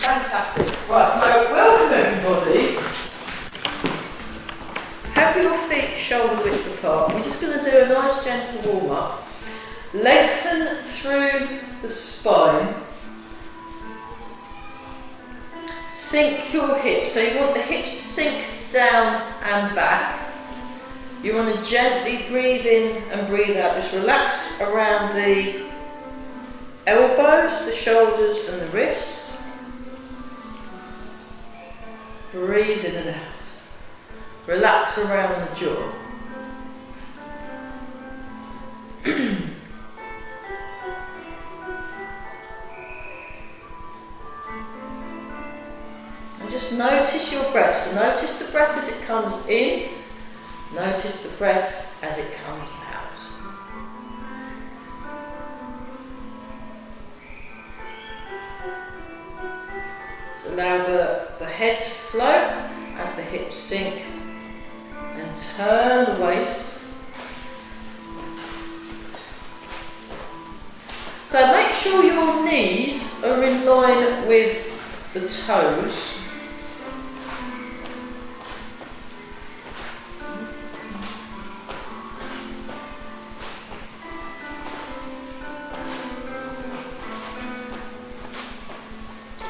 Fantastic. Right, so welcome everybody. Have your feet shoulder width apart. We're just going to do a nice gentle warm up. Lengthen through the spine. Sink your hips. So you want the hips to sink down and back. You want to gently breathe in and breathe out. Just relax around the elbows, the shoulders and the wrists. Breathe in and out. Relax around the jaw. And just notice your breath. So notice the breath as it comes in. Notice the breath as it comes out. So allow the head to float as the hips sink and turn the waist. So make sure your knees are in line with the toes.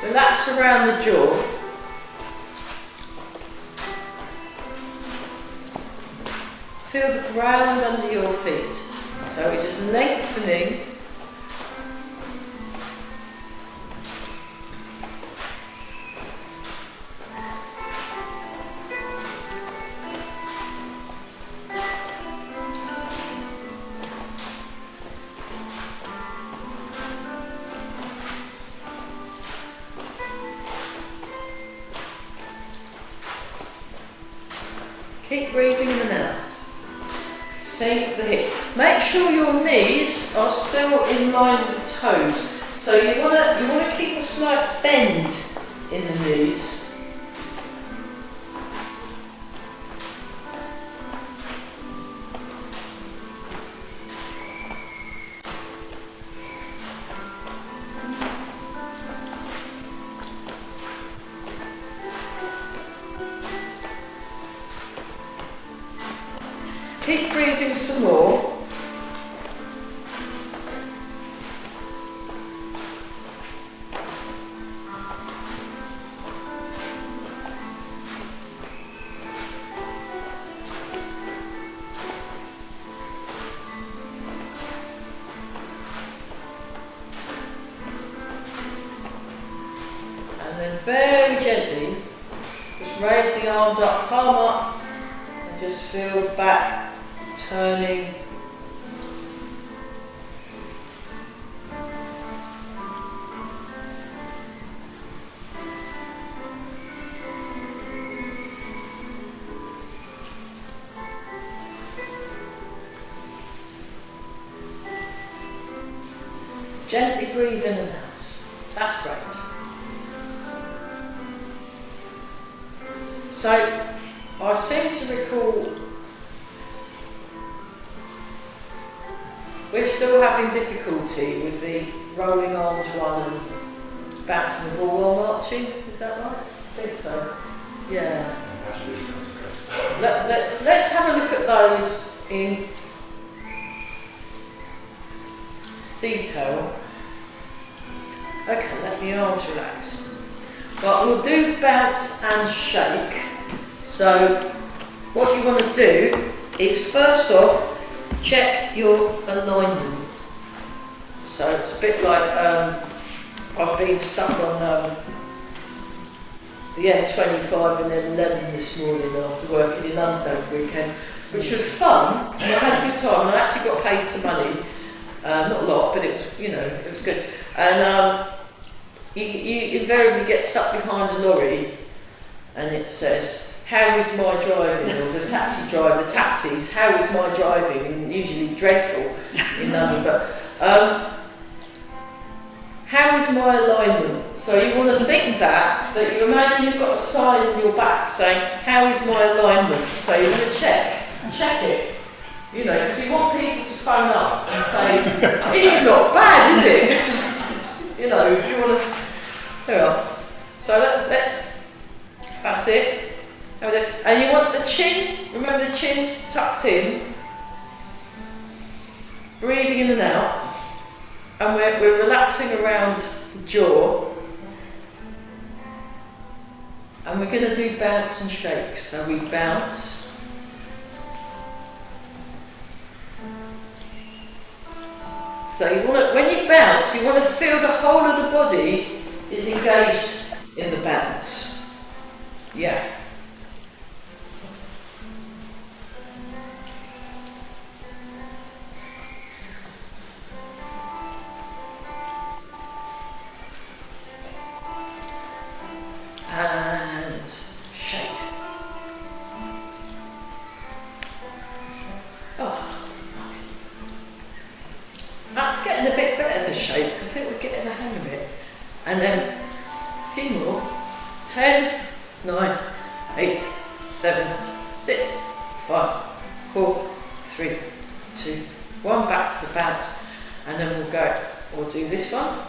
Relax around the jaw. Feel the ground under your feet. So we're just lengthening. Keep breathing in and out. Sink the hip. Make sure your knees are still in line with the toes. So you want to keep a slight bend in the knees. Keep breathing some more. And then very gently, just raise the arms up, palm up, and just feel the back turning. Gently breathe in and out. That's great. So, I seem to recall we're still having difficulty with the rolling arms one and bouncing the ball while marching, is that right? I think so. Yeah. That's really concentrated. Let's have a look at those in detail. Okay, let the arms relax. Right, we'll do bounce and shake. So what you want to do is first off check your alignment. So it's a bit like I've been stuck on the M25 and M11 this morning after working in Lonsdale weekend, which was fun and I had a good time and I actually got paid some money, not a lot, but it was, it was good. And you invariably get stuck behind a lorry and it says, "How is my driving?" Or the taxi driver, the taxis, "How is my driving?" And usually dreadful in London, but how is my alignment? So you want to think that you imagine you've got a sign on your back saying, "How is my alignment?" So you're going to check it, because you want people to phone up and say, "It's not bad, is it?" You want to. Yeah. So that's it. And you want the chin, remember the chin's tucked in, breathing in and out, and we're relaxing around the jaw, and we're going to do bounce and shake. So we bounce, so you want to, when you bounce, you want to feel the whole of the body is engaged in the bounce. Yeah. And shake. Oh, that's getting a bit better, the shake. I think we're getting the hang of it. And then a few more. 10, 9, 8, 7, 6, 5, 4, 3, 2, 1. Back to the bounce. And then we'll go. We'll do this one.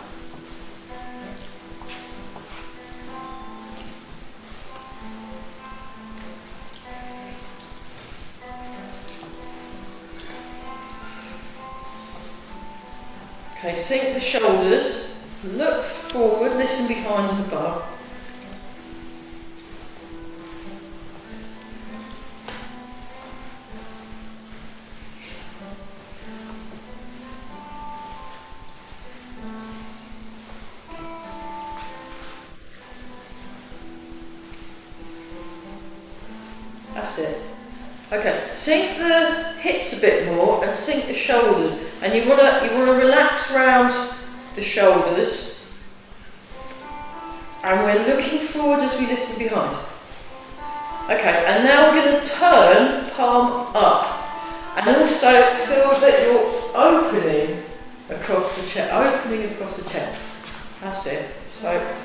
Okay, sink the shoulders, look forward, listen behind and above. That's it. Okay, sink the hips a bit more and sink the shoulders. And you wanna relax around the shoulders. And we're looking forward as we listen behind. Okay, and now we're going to turn palm up. And also feel that you're opening across the chest, opening across the chest. That's it. So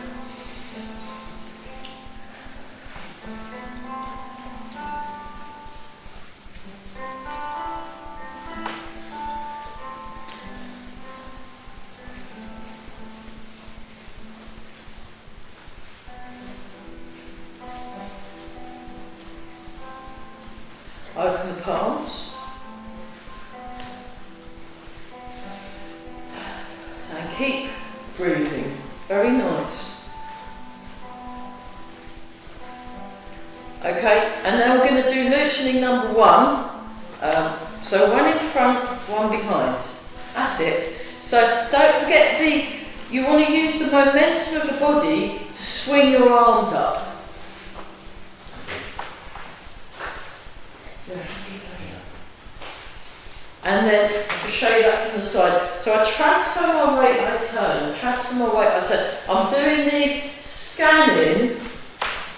open the palms and keep breathing. Very nice. Okay, and now we're going to do loosening number 1. So 1 in front, 1 behind. That's it. So don't forget you want to use the momentum of the body to swing your arms up. And then I'll show you that from the side. So I transfer my weight, I turn. Transfer my weight, I turn. I'm doing the scanning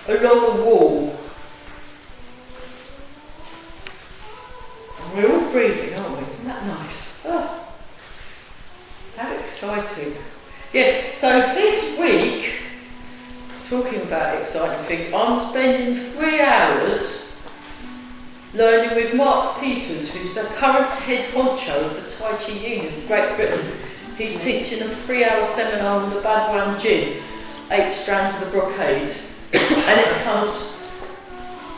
along the wall. And we're all breathing, aren't we? Isn't that nice? Oh, how exciting. Yes, so this week, talking about exciting things, I'm spending 3 hours learning with Mark Peters, who's the current head honcho of the Tai Chi Union of Great Britain. He's teaching a 3-hour seminar on the Badwan Jin, 8 strands of the brocade. And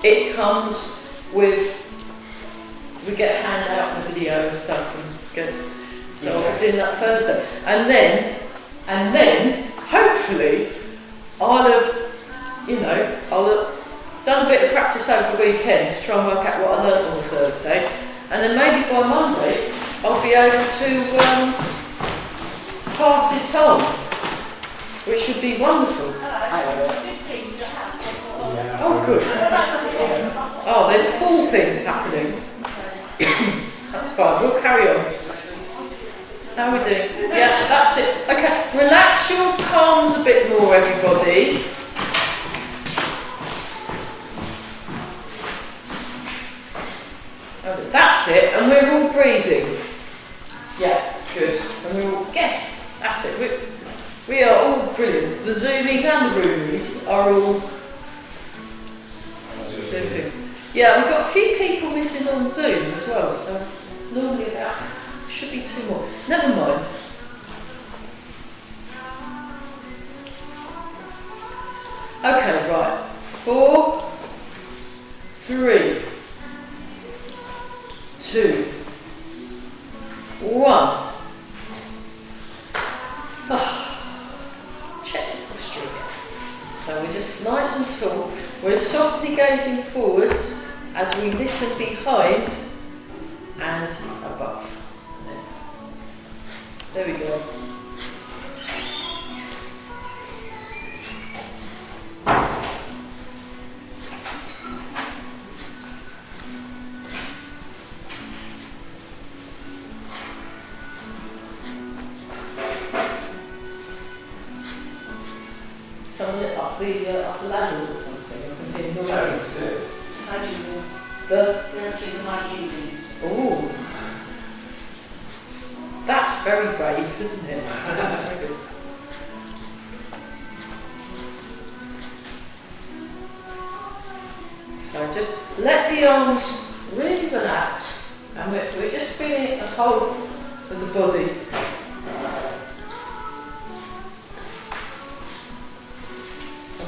it comes with, we get a handout and a video and stuff. So I'm doing that Thursday. And then, hopefully, I'll have done a bit of practice over the weekend to try and work out what I learnt on the Thursday, and then maybe by Monday I'll be able to pass it on, which would be wonderful. Oh, good. Oh, there's cool things happening. That's fine, we'll carry on. How are we doing? Yeah, that's it. Okay, relax your palms a bit more, everybody. That's it, and we're all breathing. Yeah, good. And we're all, yeah, that's it. We are all brilliant. The Zoomies and the Roomies are all doing things. Yeah, we've got a few people missing on Zoom as well, so it's normally about, should be 2 more. Never mind. Okay, right. 4, 3, 2, 1. Check the posture again. So we're just nice and tall. We're softly gazing forwards as we listen behind and above. There we go. Up the ladders or something. I can hear noises. Hygiene beans. They're actually the hygiene beans. Oh, that's very brave, isn't it? Very good. So just let the arms really relax, and we're just feeling the whole of the body.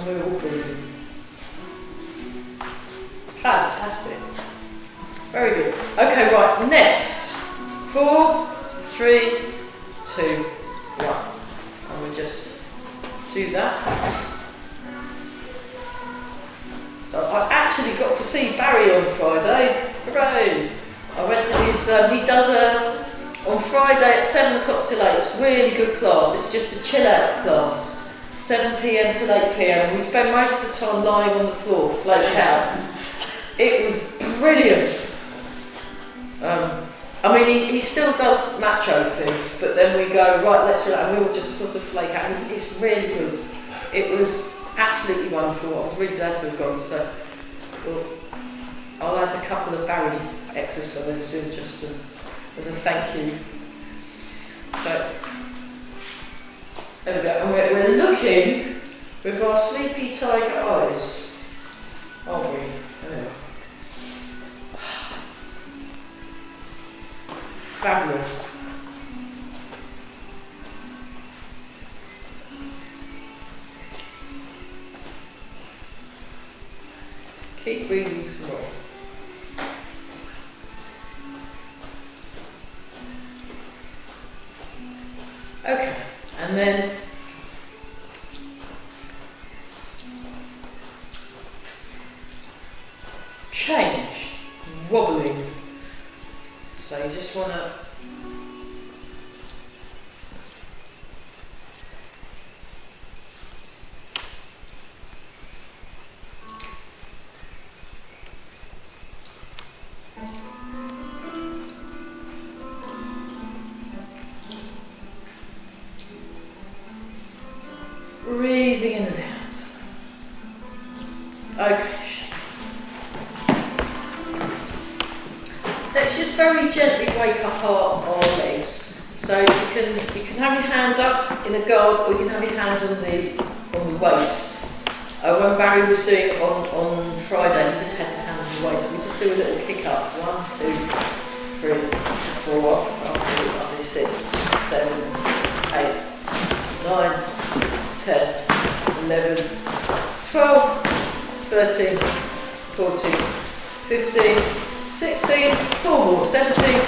We're all breathing. Fantastic. Very good. Okay, right, next. 4, 3, 2, 1. And we'll just do that. So I actually got to see Barry on Friday. Hooray! I went to his, he does on Friday at 7 o'clock till 8. It's really good class. It's just a chill out class. 7 p.m. till 8 p.m. We spent most of the time lying on the floor, floated out. It was brilliant. I mean, he still does macho things, but then we go, right, let's relax, and we all just sort of flake out. It's really good. It was absolutely wonderful. I was really glad to have gone. So well, I'll add a couple of Barry exercises in just as a thank you. So. There we go, and we're looking with our sleepy tiger eyes, aren't we? There we are. Fabulous. Keep breathing some more. Okay. And then change, wobbling. So you just want to breathing in and out. Okay, shake. Let's just very gently wake up our legs. So you can have your hands up in a guard, or you can have your hands on the waist. When Barry was doing it on Friday, he just had his hands on the waist. We just do a little kick up. 1, 2, 3, 4, 5, 6, 7, 8, 9, 10, 11, 12, 13, 14, 15, 16, 4 more, 17,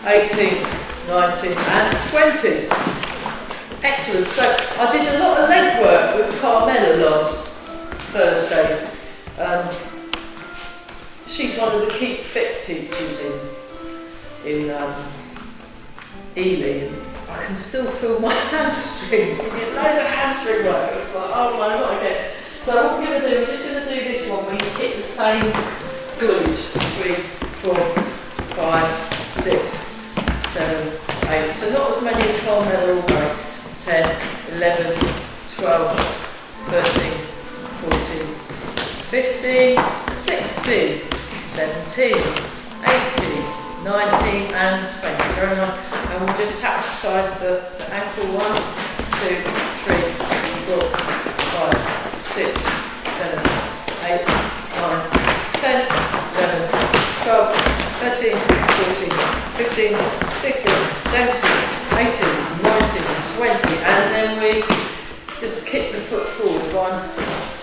18, 19 and 20. Excellent. So I did a lot of leg work with Carmela last Thursday. She's one of the Keep Fit teachers in Ely, and I can still feel my hamstrings. We did loads of hamstring work. It was like, oh my god, okay. So what we're going to do, we're just going to do this one where you hit the same glute. 3, 4, 5, 6, 7, 8. So not as many as Carmela all go. 10, 11, 12, 13, 14, 15, 16, 17, 18, 19 and 20. Going on. And we'll just tap the sides of the ankle. 1, 2, 3, 4, 5, 6, 7, 8, 9, 10, 11, 12, 13, 14, 15, 16, 17, 18, 19, 20. And then we just kick the foot forward. 1,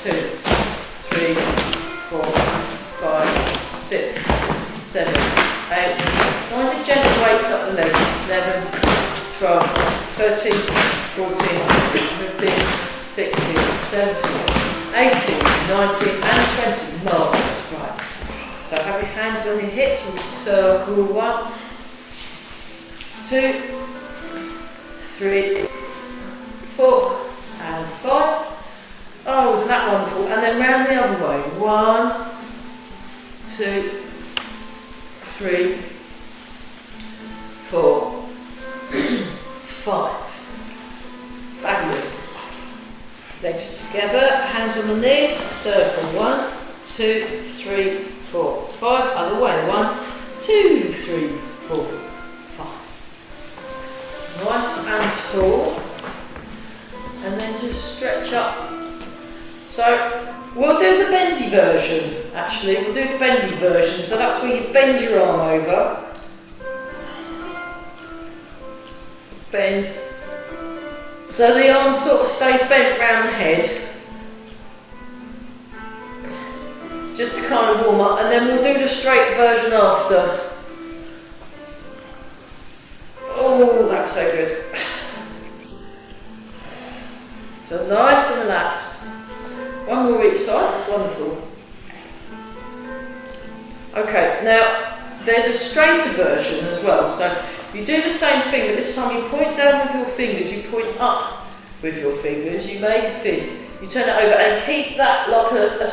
2, 3, 4, 5, 6, 7, 8, 9. Just gently wakes up the legs. 11, 12, 13, 14, 15, 16, 17, 18, 19 and 20. Marvellous. Right. So have your hands on your hips and circle 1, 2, 3, 4 and 5. Oh, isn't that wonderful? And then round the other way. 1, 2, 3, 4, 5. Fabulous. Legs together, hands on the knees, circle 1, 2, 3, 4, 5. Other way. 1, 2, 3, 4, 5. Nice and tall. And then just stretch up. So we'll do the bendy version, actually. We'll do the bendy version. So that's where you bend your arm over. Bend. So the arm sort of stays bent round the head. Just to kind of warm up. And then we'll do the straight version after. Oh, that's so good. So nice and relaxed. One more each side, that's wonderful. Okay, now there's a straighter version as well. So you do the same thing, but this time you point down with your fingers, you point up with your fingers, you make a fist, you turn it over and keep that like a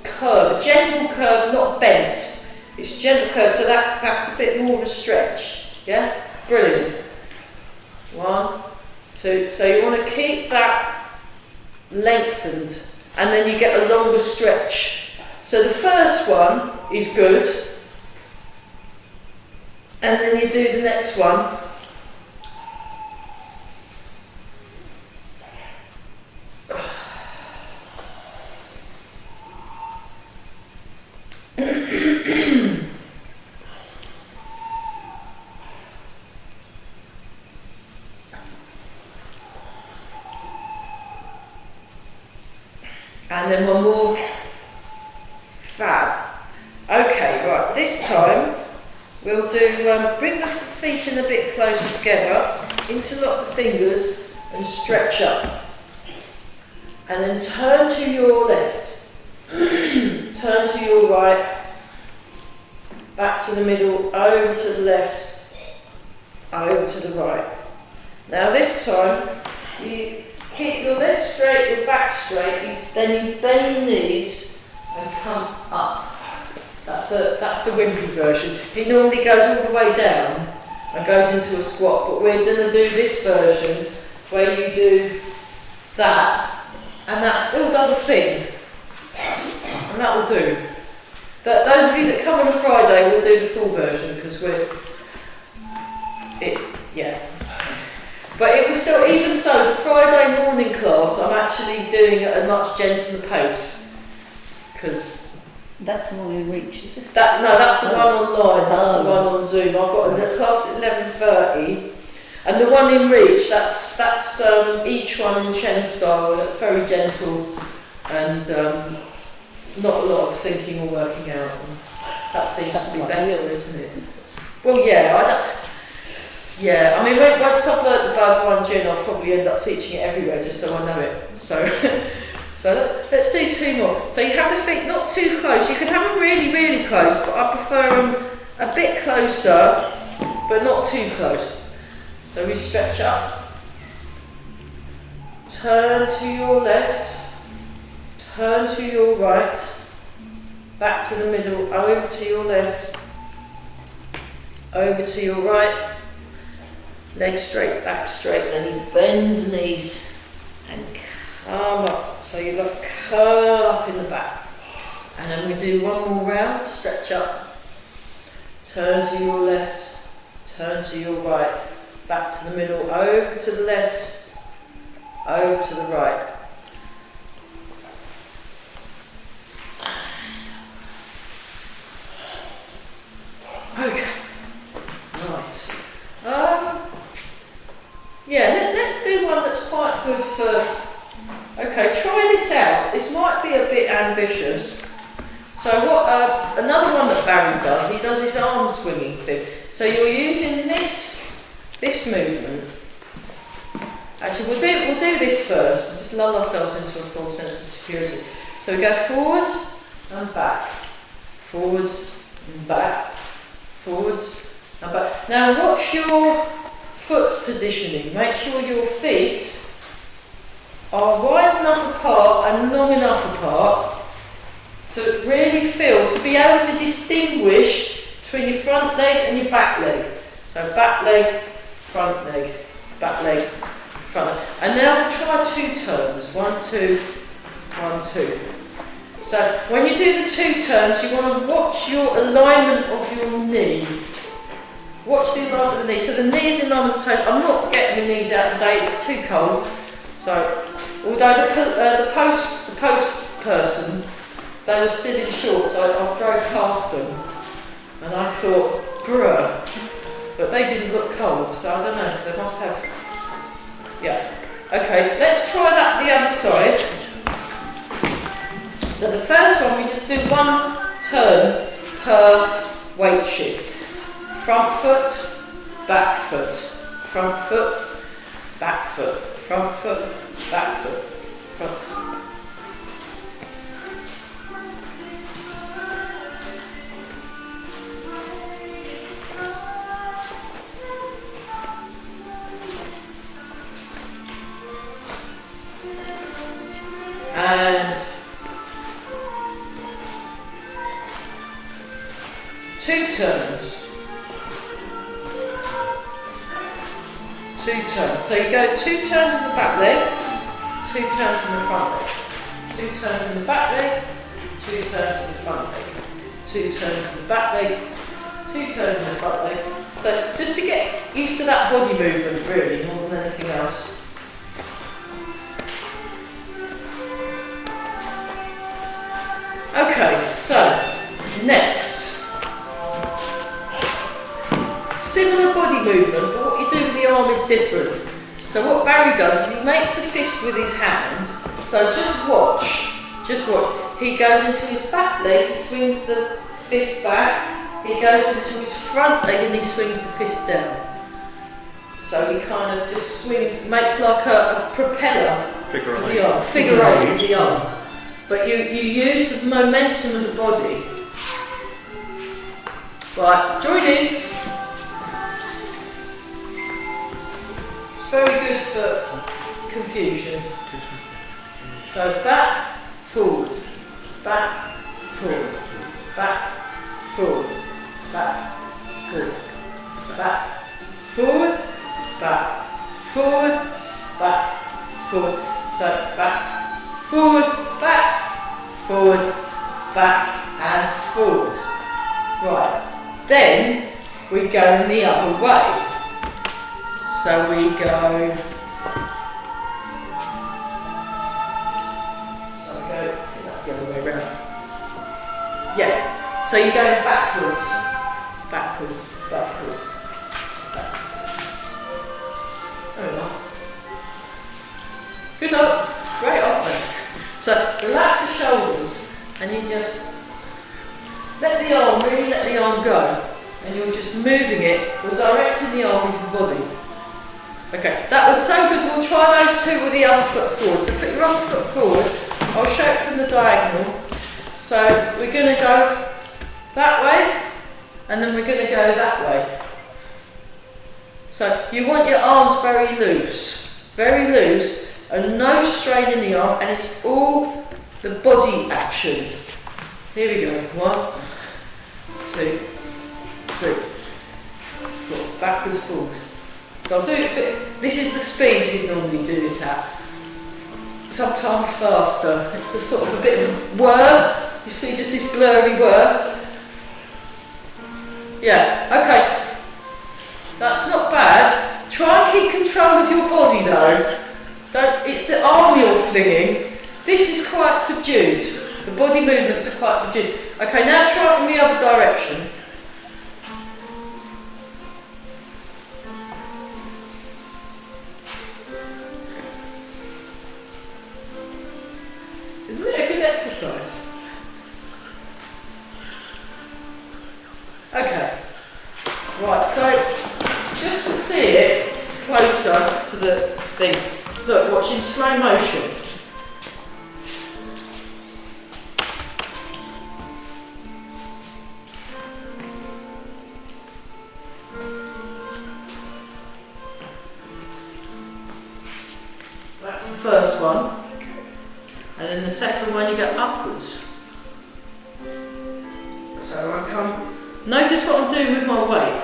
curve, a gentle curve, not bent. It's a gentle curve, so that's a bit more of a stretch. Yeah? Brilliant. 1, 2, so you want to keep that lengthened and then you get a longer stretch. So the first one is good and then you do the next one. And then one more. Fab. Okay, right, this time we'll do, bring the feet in a bit closer together, interlock the fingers and stretch up. And then turn to your left, turn to your right, back to the middle, over to the left, over to the right. Now this time, you keep your legs straight, your back straight, then you bend your knees and come up. That's the wimpy version. It normally goes all the way down and goes into a squat, but we're going to do this version where you do that and that still does a thing. And that will do. Those of you that come on a Friday will do the full version because yeah. But it was still, even so, the Friday morning class, I'm actually doing at a much gentler pace. Because That's the one in Reach, is it? that's the one online, that's the one on Zoom. I've got a class at 11:30. And the one in Reach, that's each one in Chen style, very gentle and not a lot of thinking or working out. And that seems to be better, isn't it? Well, yeah, I mean, once I've learnt the Bad One Gin, I'll probably end up teaching it everywhere just so I know it. So, so let's do 2 more. So you have the feet not too close. You can have them really, really close, but I prefer them a bit closer, but not too close. So we stretch up, turn to your left, turn to your right, back to the middle, over to your left, over to your right. Legs straight, back straight, then you bend the knees and come up. So you got curl up in the back. And then we do one more round, stretch up, turn to your left, turn to your right, back to the middle, over to the left, over to the right. Okay, nice. Yeah, let's do one that's quite good for, Okay, try this out. This might be a bit ambitious. So what? Another one that Barry does, he does this arm swinging thing. So you're using this movement. Actually, we'll do this first and just lull ourselves into a full sense of security. So we go forwards and back, forwards and back, forwards and back. Now watch your foot positioning. Make sure your feet are wide enough apart and long enough apart to really feel, to be able to distinguish between your front leg and your back leg. So back leg, front leg, back leg, front leg. And now we'll try 2 turns. 1, 2, 1, 2. So when you do the 2 turns, you want to watch your alignment of your knee. Watch the alignment of the knee. So the knees in line with the toes. I'm not getting my knees out today, it's too cold. So although the post person, they were still in shorts, I drove past them and I thought, bruh, but they didn't look cold, so I don't know, they must have, yeah. Okay, let's try that the other side. So the first one, we just do 1 turn per weight shift. Front foot, back foot, front foot, back foot, front foot, back foot, front foot. And 2 turns. 2 turns. So you go 2 turns in the back leg, 2 turns in the front leg. 2 turns in the back leg, 2 turns in the front leg. 2 turns in the back leg, 2 turns in the front leg. So just to get used to that body movement really, more than anything else. Okay, so next, similar body movement, but what you do with the arm is different. So what Barry does is he makes a fist with his hands. So just watch, He goes into his back leg, he swings the fist back. He goes into his front leg and he swings the fist down. So he kind of just swings, makes like a propeller Figure of the arm, figure eight of the arm. But you use the momentum of the body. Right, join in. It's very good for confusion. So back, forward, back, forward, back, forward, back, forward, back, forward, back, forward, back, forward. So back, forward, back and forward. Right, then we go in the other way. So we go, I think that's the other way around. Yeah, so you're going backwards, backwards, backwards, backwards. There we are. Good up, great up there. So relax the shoulders and you just really let the arm go. And you're just moving it, you're directing the arm with your body. Okay, that was so good, we'll try those 2 with the other foot forward. So put your other foot forward, I'll show it from the diagonal. So we're going to go that way, and then we're going to go that way. So you want your arms very loose, and no strain in the arm, and it's all the body action. Here we go, 1, 2, 3, 4, backwards, forward. So I'll do it a bit, this is the speed you normally do it at. Sometimes faster, it's a sort of a bit of a whir, you see just this blurry whir. Yeah, okay, that's not bad. Try and keep control of your body though. It's the arm you're flinging. This is quite subdued. The body movements are quite subdued. Okay, now try it in the other direction. Isn't it a good exercise? Okay. Right, so just to see it closer to the thing. Look, watch in slow motion. That's the first one. And then the second one you go upwards. So I come, notice what I'm doing with my weight.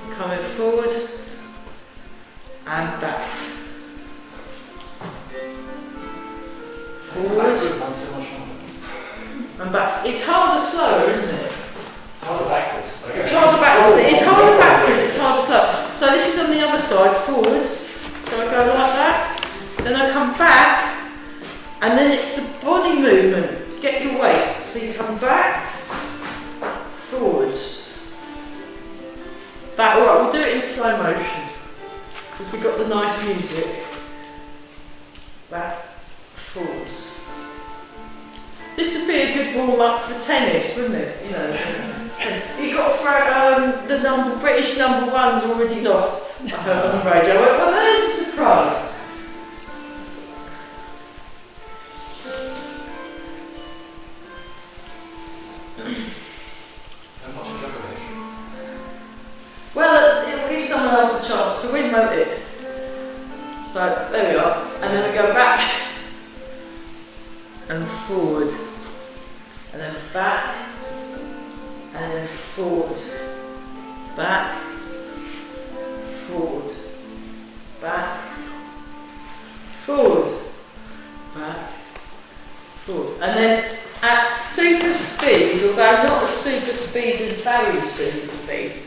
I'm coming forward and back. Forward and back. It's harder slower, isn't it? It's harder backwards. It's harder backwards. It's harder backwards, it's harder slower. So this is on the other side, forwards. So I go like that, then I come back, and then it's the body movement. Get your weight. So you come back, forwards, back. Alright, we'll do it in slow motion because we've got the nice music. Back, forwards. This would be a good warm up for tennis, wouldn't it? You know, you got to throw the British number one's already lost. I heard on the radio. I went, well, there's a surprise. Well, it'll give someone else a chance to win, won't it? So, there we are. And then we go back and forward. And then back and then forward. Back, forward. Back, forward. Back, forward. And then at super speed, although not as super speed as Barry's super speed,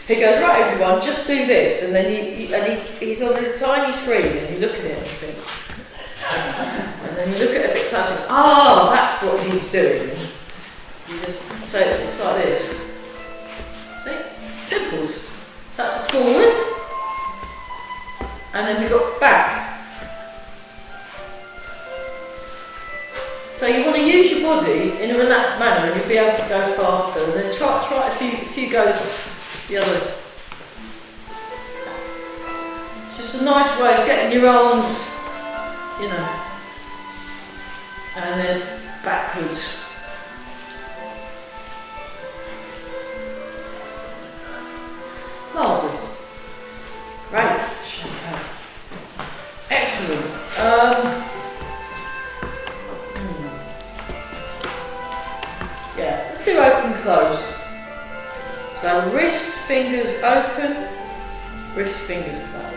he goes, right everyone, just do this, and then he's on his tiny screen and you look at it and you think, and then you look at it a bit closer, that's what he's doing. You just say that it's like this. See? Simples. That's a forward, and then we've got back. So you want to use your body in a relaxed manner and you'll be able to go faster, and then try a few goes the other. Just a nice way of getting your arms, you know, and then backwards. Marvellous. Right. Excellent. Yeah, let's do open close. So wrist, fingers open, wrist, fingers close.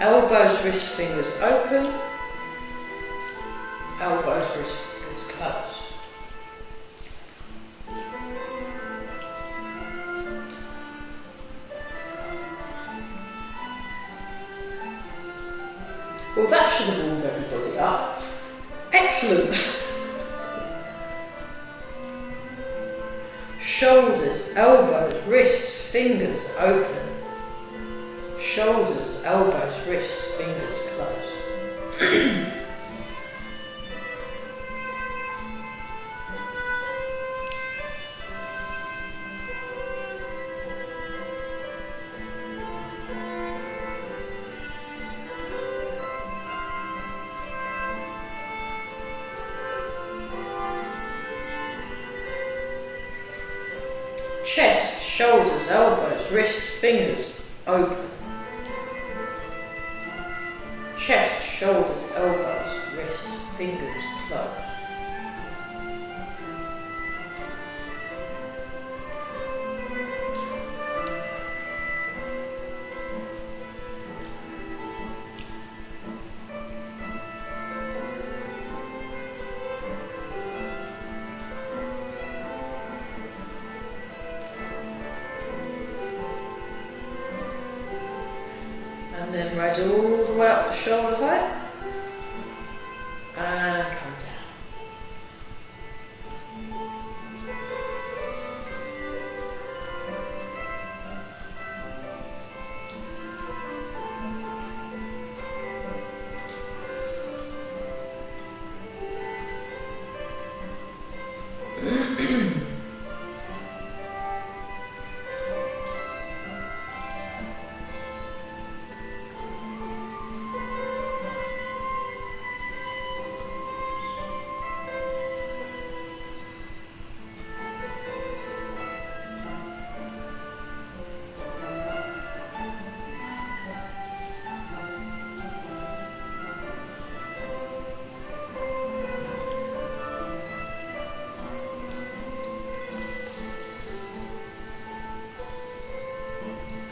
Elbows, wrist, fingers open, elbows, wrist, fingers close. Well, that should have warmed everybody up. Excellent! Shoulders, elbows, wrists, fingers open. Shoulders, elbows, wrists, fingers close. Chest, shoulders, elbows, wrists, fingers open. Chest, shoulders, elbows, wrists, fingers close. And then raise all the way up to shoulder height. and come down.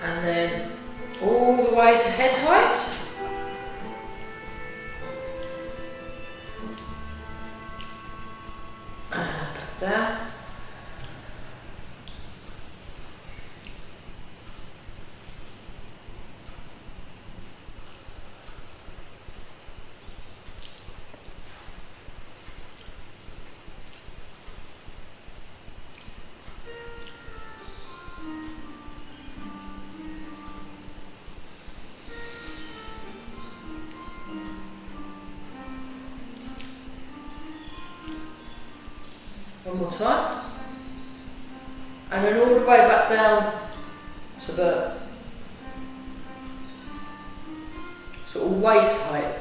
And then all the way to head height. And down. One more time. And then all the way back down to the sort of waist height.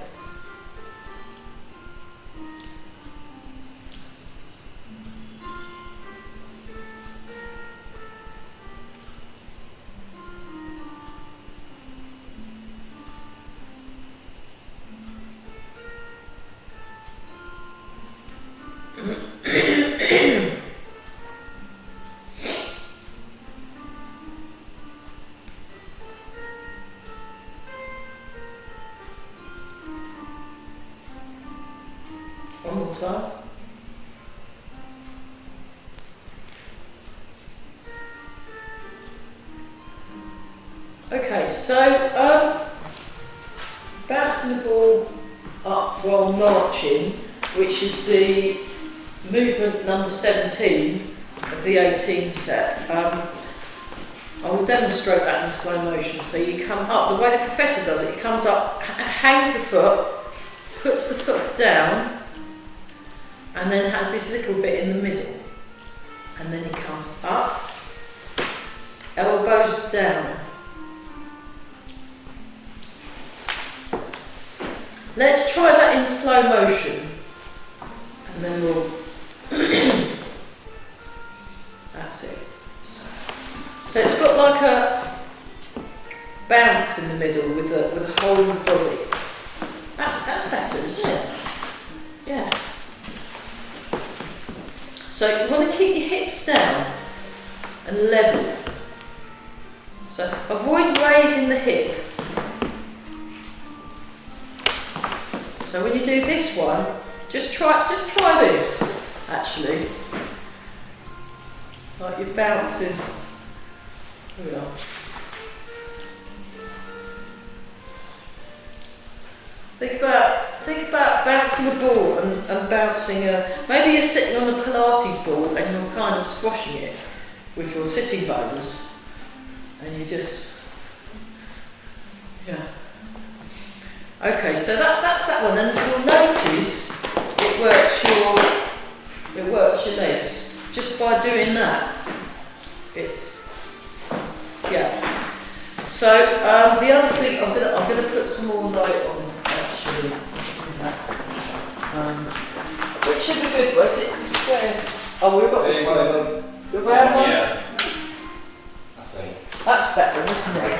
One more time. Okay, so bouncing the ball up while marching, which is the movement number 17 of the 18 set. I will demonstrate that in slow motion. So you come up, the way the professor does it, he comes up, hangs the foot, puts the foot down, and then has this little bit in the middle. And then he comes up, elbows down. Let's try that in slow motion. And then we'll... That's it. So it's got like a bounce in the middle with a hole in the body. That's better, isn't it? Yeah. So you want to keep your hips down and level. So avoid raising the hip. So when you do this one, just try this actually. Like you're bouncing. Here we are. Think about bouncing a ball and bouncing maybe you're sitting on a Pilates ball and you're kind of squashing it with your sitting bones and you just, yeah. Okay, so that's that one, and you'll notice it works your legs just by doing that. It's, yeah. So the other thing, I'm gonna put some more light on actually. Which are the good ones? Is it the square? Oh, we've got the square. The round one? Yeah. I think. That's better, isn't it?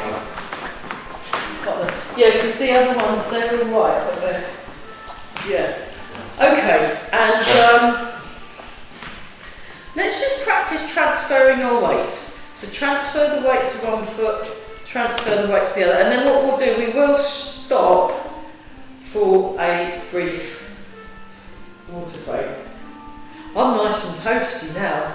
Yeah, because the other ones, they're all right, but they're... Yeah. Okay, and let's just practice transferring our weight. So transfer the weight to one foot, transfer the weight to the other, and then what we'll do, we will stop for a brief water break. I'm nice and toasty now.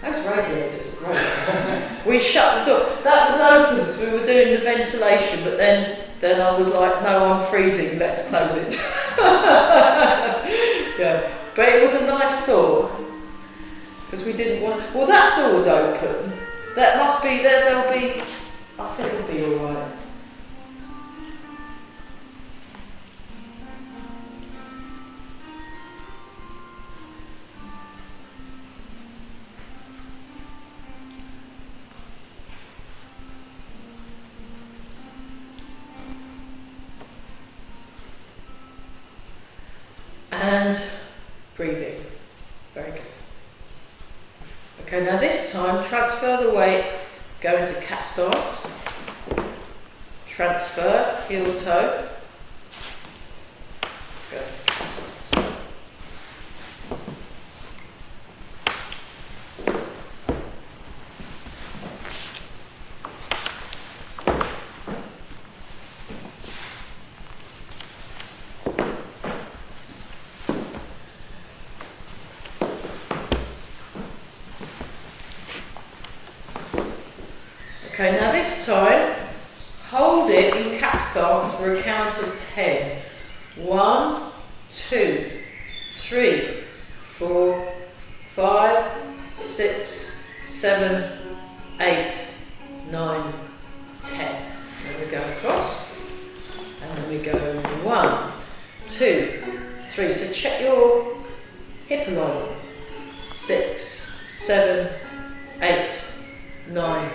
Those radiators are great. We shut the door. That was open, so we were doing the ventilation, but then then I was like, no, I'm freezing, let's close it. Yeah, but it was a nice thought, because we didn't want, well, that door's open, that must be, there'll be, I think it'll be alright. And breathing. Very good. Okay, now this time transfer the weight, go into cat stance. Transfer, heel toe. Go into cat stance. Okay, now this time, hold it in cat stance for a count of 10. 1, 2, 3, 4, 5, 6, 7, 8, 9, 10. Then we go across, and then we go 1, 2, 3. So check your hip alignment. 6, 7, 8, 9,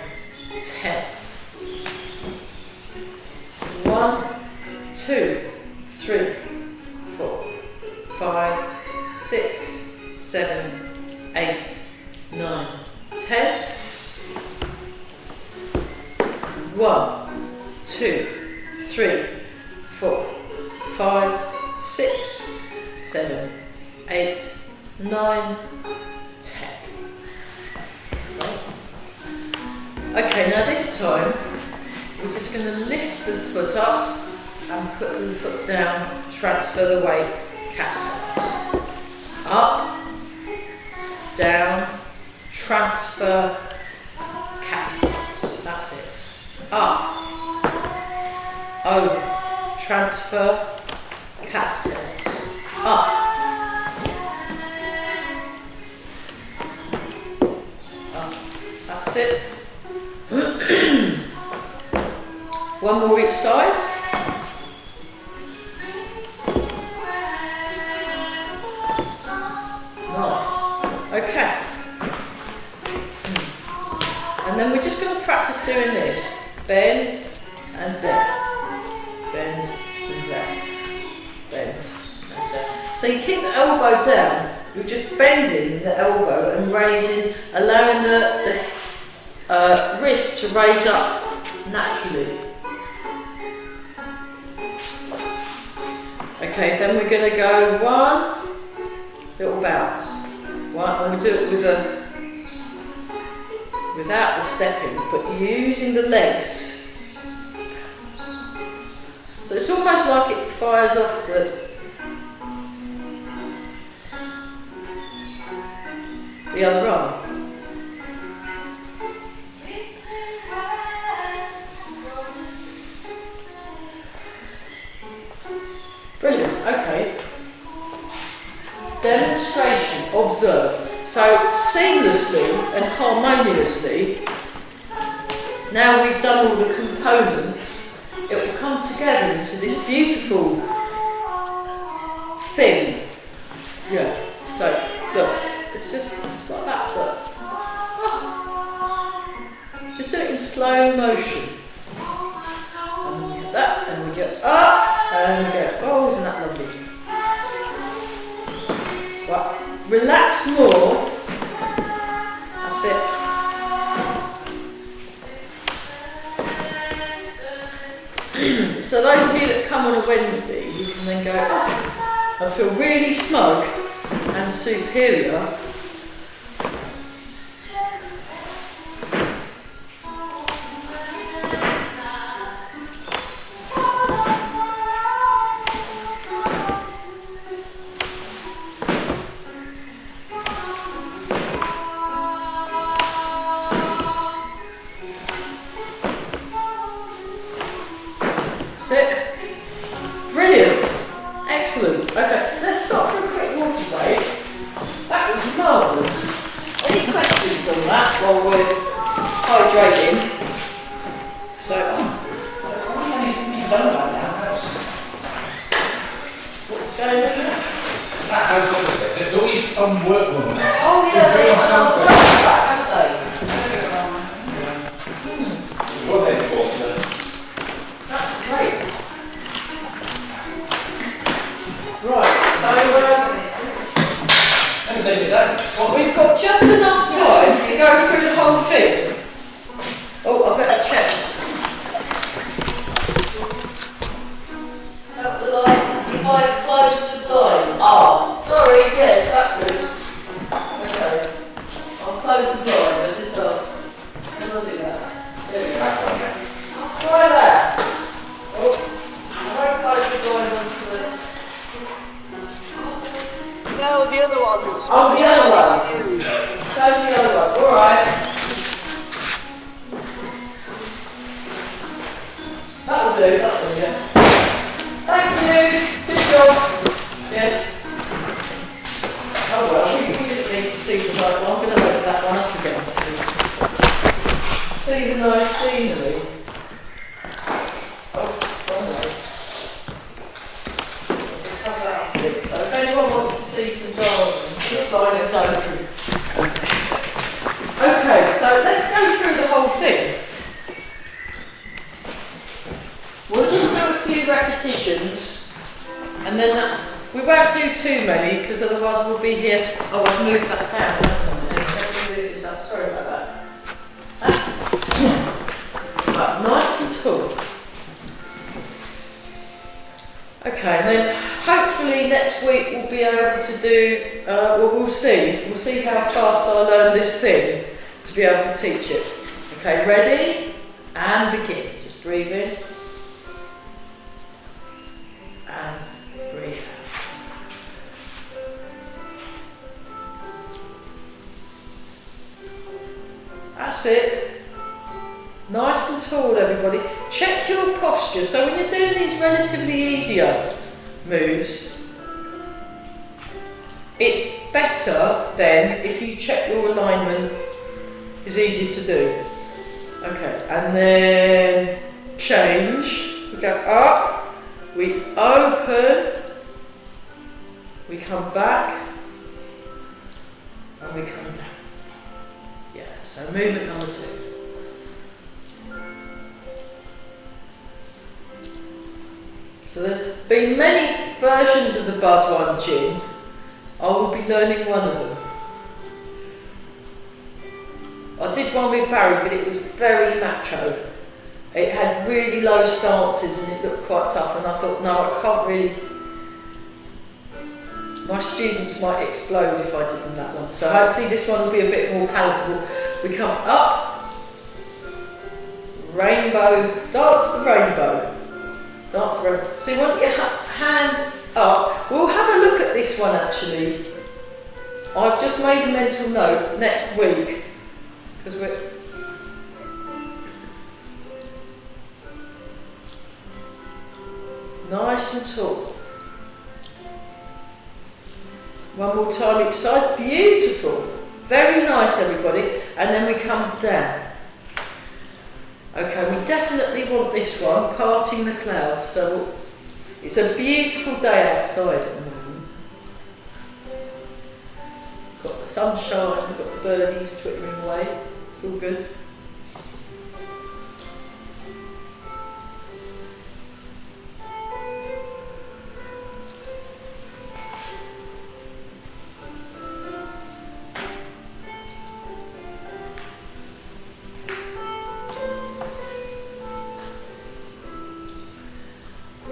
10. 1, 2, 3, 4, 5, 6, 7, 8, 9, 10. 1, 2, 3, 4, 5, 6, 7, 8, 9, 10. Right. Okay, now this time we're just going to lift the foot up and put the foot down, transfer the weight, cat stance. Up, down, transfer, cat stance. That's it. Up, over, transfer, cat stance. Up. That's it. One more each side. Nice. Okay. And then we're just going to practice doing this. Bend and down. Bend and down. Bend and down. So you keep the elbow down. You're just bending the elbow and raising, allowing the wrist to raise up naturally. Okay, then we're going to go one little bounce. One, and we'll do it without the stepping, but using the legs. So it's almost like it fires off the other arm. Brilliant, okay. Demonstration, observed. So seamlessly and harmoniously, now we've done all the components, it will come together into this beautiful thing. Yeah, so look, it's just like that, look. Oh. Just do it in slow motion. And we get that, and we get up, and we go, oh, isn't that lovely? Right, relax more. That's it. So those of you that come on a Wednesday, you can then go, oh, I feel really smug and superior. That's it. hydrating. So, Obviously, something you've done about that house. what's going on? That house, obviously, there's always some work woman. Oh yeah, They're doing they've got some something. work back, haven't they? What they for? That's great. Right, so Every day you don't. we've got just enough time to go through the whole thing. Oh, I better check. That the line, if I close the line. Ah, sorry, yes, that's good. Okay. I'll close the line, but this off. How do I do that? There we go. Try that. Oh, I won't close the line onto the... No, the other one. Oh, the other one. Close the other one. All right. That'll do, yeah. Thank you. Good job. Yes. Oh well, we didn't need to see the right one. I'm going to open that one up again and see the nice scenery. Oh, wrong way. Have that up a bit. So if anyone wants to see some garden, this line is open. Okay, so let's go through the whole thing. We'll just do a few repetitions, and then we won't do too many because otherwise we'll be here. Oh, I've moved that down. Let me move this up. Sorry about that. Right, nice and tall. Okay, and then hopefully next week we'll be able to do. Well, we'll see. We'll see how fast I learn this thing to be able to teach it. Okay, ready and begin. Just breathe in. And breathe out. That's it. Nice and tall, everybody. Check your posture. So when you're doing these relatively easier moves, it's better then if you check your alignment is easy to do. Okay, and then change. We go up, we open, we come back, and we come down. Yeah, so movement number 2. So there's been many versions of the Bud One Gin. I will be learning one of them. I did one with Barry, but it was very macho. It had really low stances and it looked quite tough, and I thought, no, I can't really... My students might explode if I did them that one. So hopefully this one will be a bit more palatable. We come up, rainbow, dance the rainbow. Dance the rainbow. So you want your hands up. We'll have a look at this one actually. I've just made a mental note next week, because we're... Nice and tall. One more time each side. Beautiful. Very nice, everybody. And then we come down. Okay, we definitely want this one, parting the clouds. So it's a beautiful day outside at the moment. Got the sunshine, we've got the birdies twittering away. It's all good.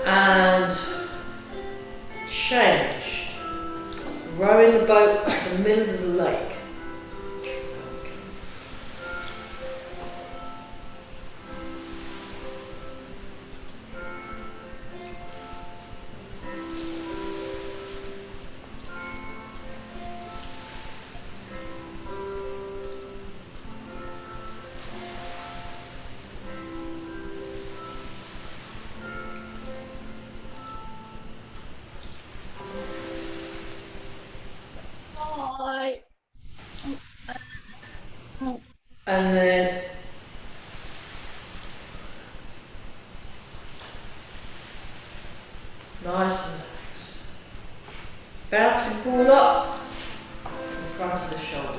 And change. Rowing the boat to the middle of the lake. And then Nice and relaxed. Bouncing ball up in front of the shoulder.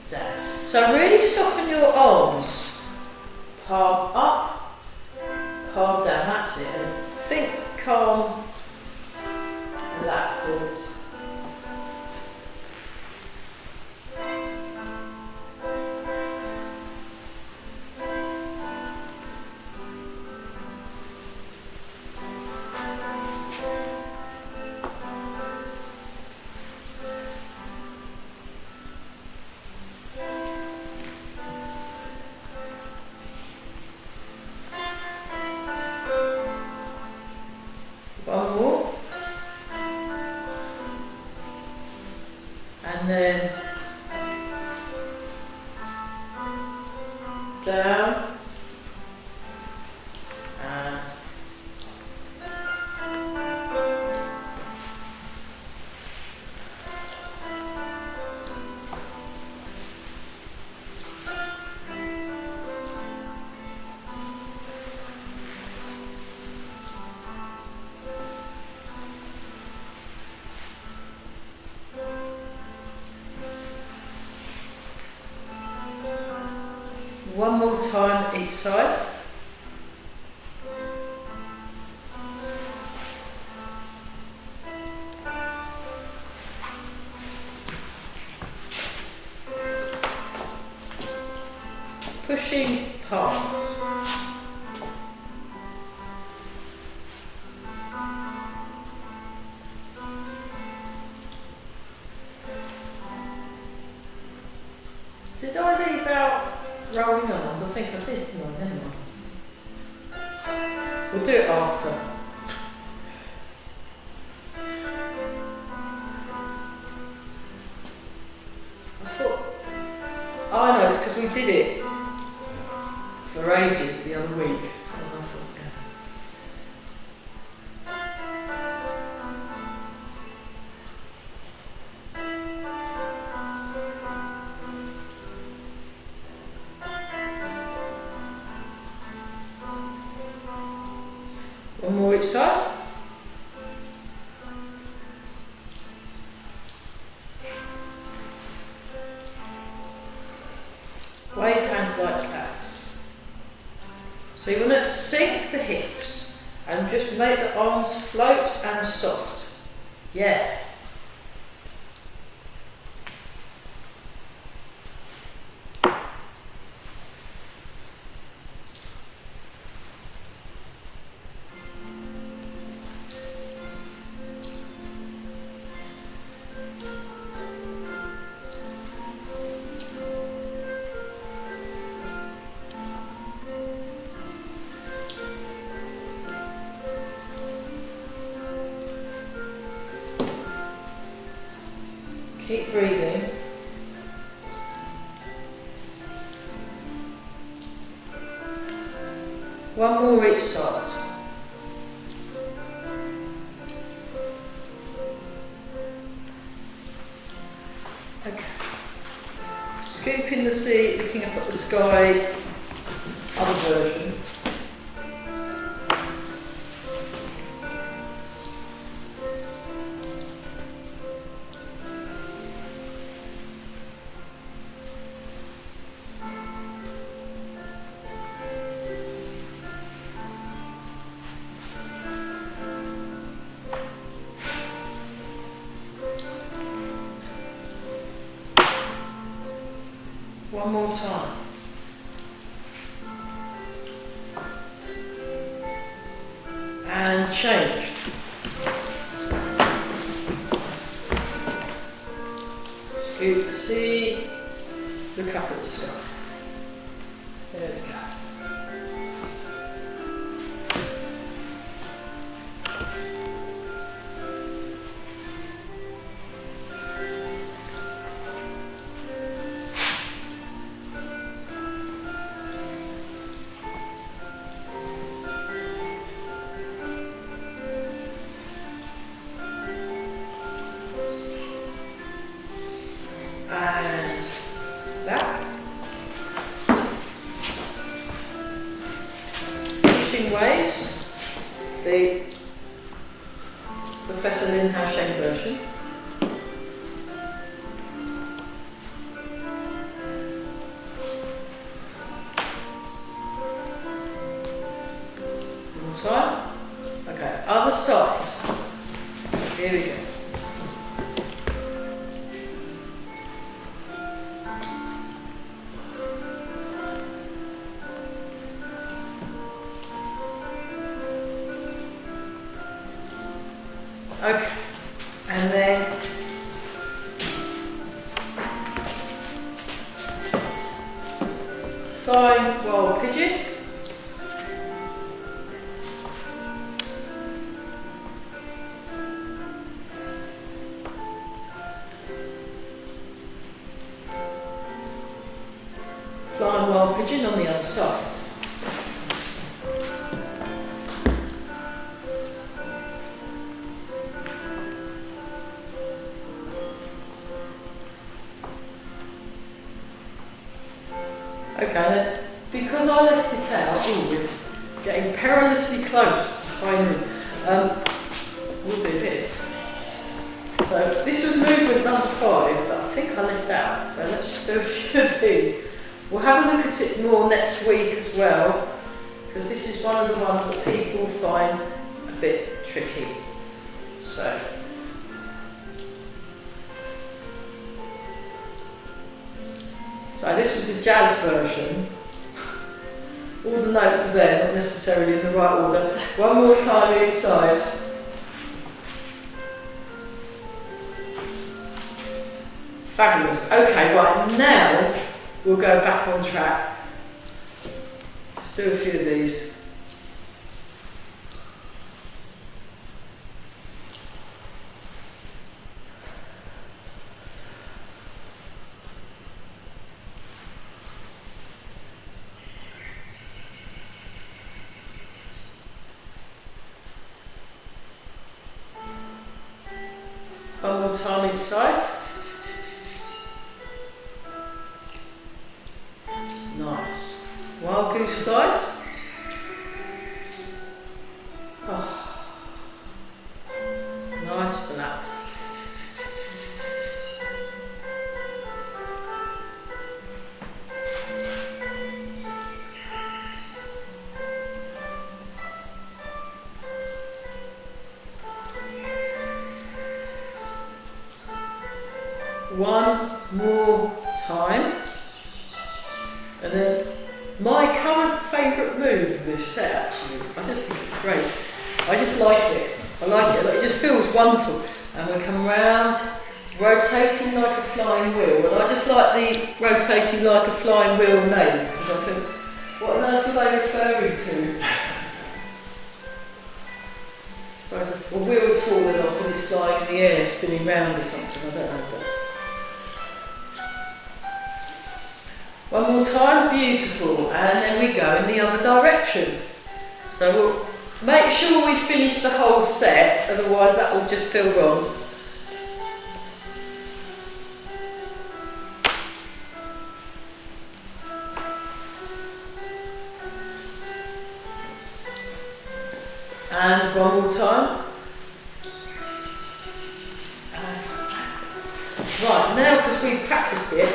Down. So really soften your arms. Palm up, palm down. That's it. And think calm, relaxed thoughts. One more. And then down and one more time each side. Pushing palms. Did I leave out rolling arms? I think I did, didn't I? Never mind. We'll do it after. I thought, oh, I know, it's because we did it for ages the other week. And I thought, yeah. One more each side. Wave hands like that. So you want to sink the hips and just make the arms float and soft. Yeah. Keep breathing. One more each side. Okay. Scoop in the seat, looking up at the sky. Other version. One more time. And change. Scoop the seat, look up at the sky. There we go. And back. Pushing waves. The Professor Lin Hao Sheng version. More time. Okay, other side. Here we go. Okay, and then flying wild pigeon. Flying wild pigeon on the other side. Okay, then, because I left it out, we're getting perilously close to high noon. We'll do this. So this was movement number 5 that I think I left out, so let's just do a few of these. We'll have a look at it more next week as well, because this is one of the ones that people find a bit tricky. So this was the jazz version. All the notes are there, not necessarily in the right order. One more time each side. Fabulous. Okay, right, now we'll go back on track. Just do a few of these. One more time each side. Nice. Wild goose flies. Oh. Nice for that. One more time, and then my current favourite move of this set, actually, I just think it's great. I just like it. I like it. It just feels wonderful. And we come round, rotating like a flying wheel. And I just like the rotating like a flying wheel name, because I think, what on earth are they referring to? I suppose a wheel's falling off and it's flying in the air, spinning round or something. I don't know. But one more time, beautiful, and then we go in the other direction. So we'll make sure we finish the whole set, otherwise that will just feel wrong. And one more time. Right, now because we've practiced it,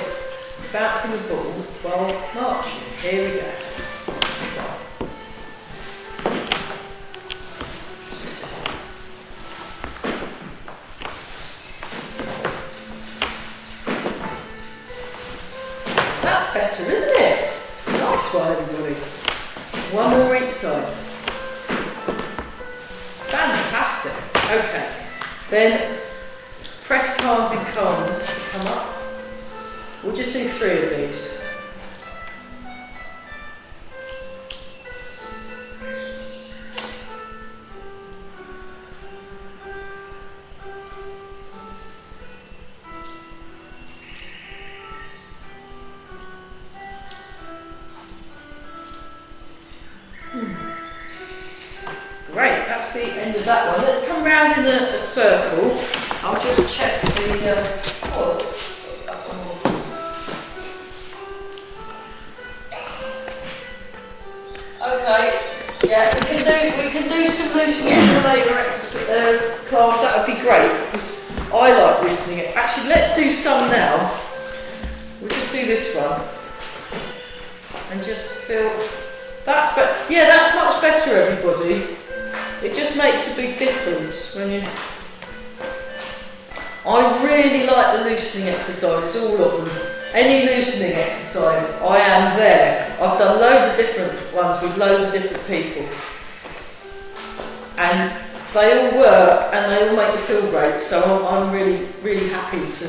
bouncing the ball while marching. Here we go. That's better, isn't it? Nice one, everybody. One more each side. Fantastic. Okay. Then press palms in calmness. Come up. We'll just do 3 of these. Great, that's the end of that one. Let's come round in a circle. I'll just check the Okay, yeah, we can do some loosening for later exercise. class, that would be great, because I like loosening it. Actually, let's do some now. We'll just do this one. And just feel, that's better. Yeah, that's much better, everybody. It just makes a big difference when you... I really like the loosening exercises, all of them. Any loosening exercise, I am there. I've done loads of different ones with loads of different people. And they all work and they all make you feel great, so I'm really, really happy to.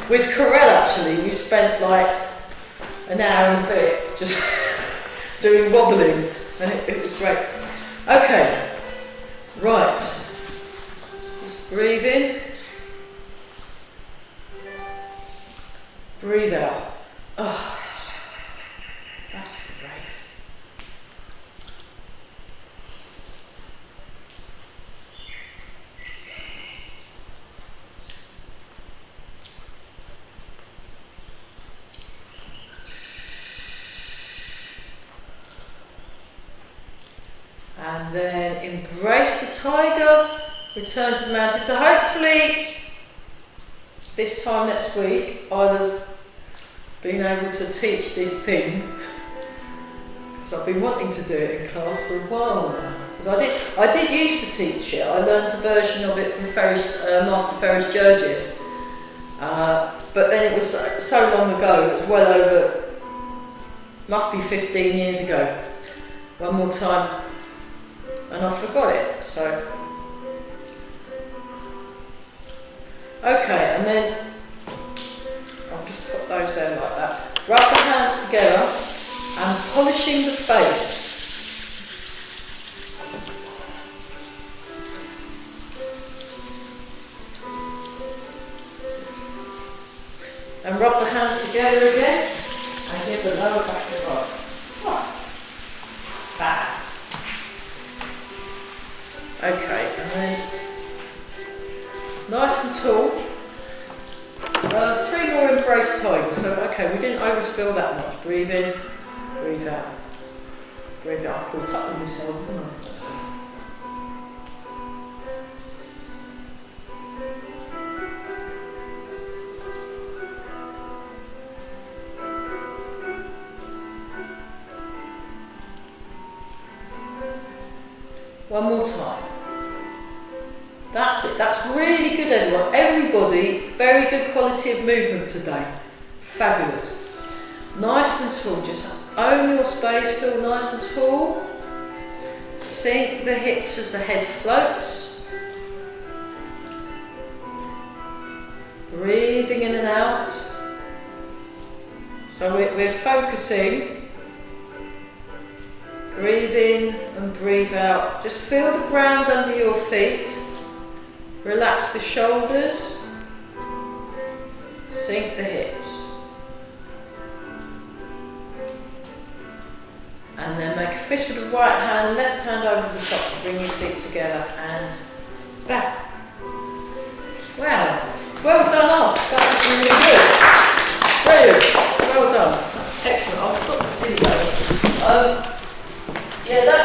With Corel actually, we spent like an hour and a bit just doing wobbling, and it was great. Okay, right. Just breathe in, breathe out. Oh, that's great. And then embrace the tiger, return to the mountain. So hopefully this time next week I'll have been able to teach this thing. So I've been wanting to do it in class for a while now. Because I did used to teach it. I learnt a version of it from Master Ferris Georges. But then it was so long ago, it was well over, must be 15 years ago. One more time. And I forgot it, so. Okay, and then I'll just put those there like that. Rub the hands together and polishing the face. And rub the hands together again and give the lower back a rub. Back. Okay, and then nice and tall. 3 more embrace tigers. So okay, we didn't overspill that much. Breathe in, breathe out. Breathe out. I've caught up with myself, haven't I? That's good. One more time. That's it. That's really good, everyone. Everybody, very good quality of movement today. Fabulous. Nice and tall. Just own your space. Feel nice and tall. Sink the hips as the head floats. Breathing in and out. So we're focusing. Breathe in and breathe out. Just feel the ground under your feet. Relax the shoulders. Sink the hips. And then make a fist with the right hand, left hand over the top to bring your feet together and back. Wow, well done, Art. That was really good. Brilliant, well done. Excellent, I'll stop the video. Yeah, that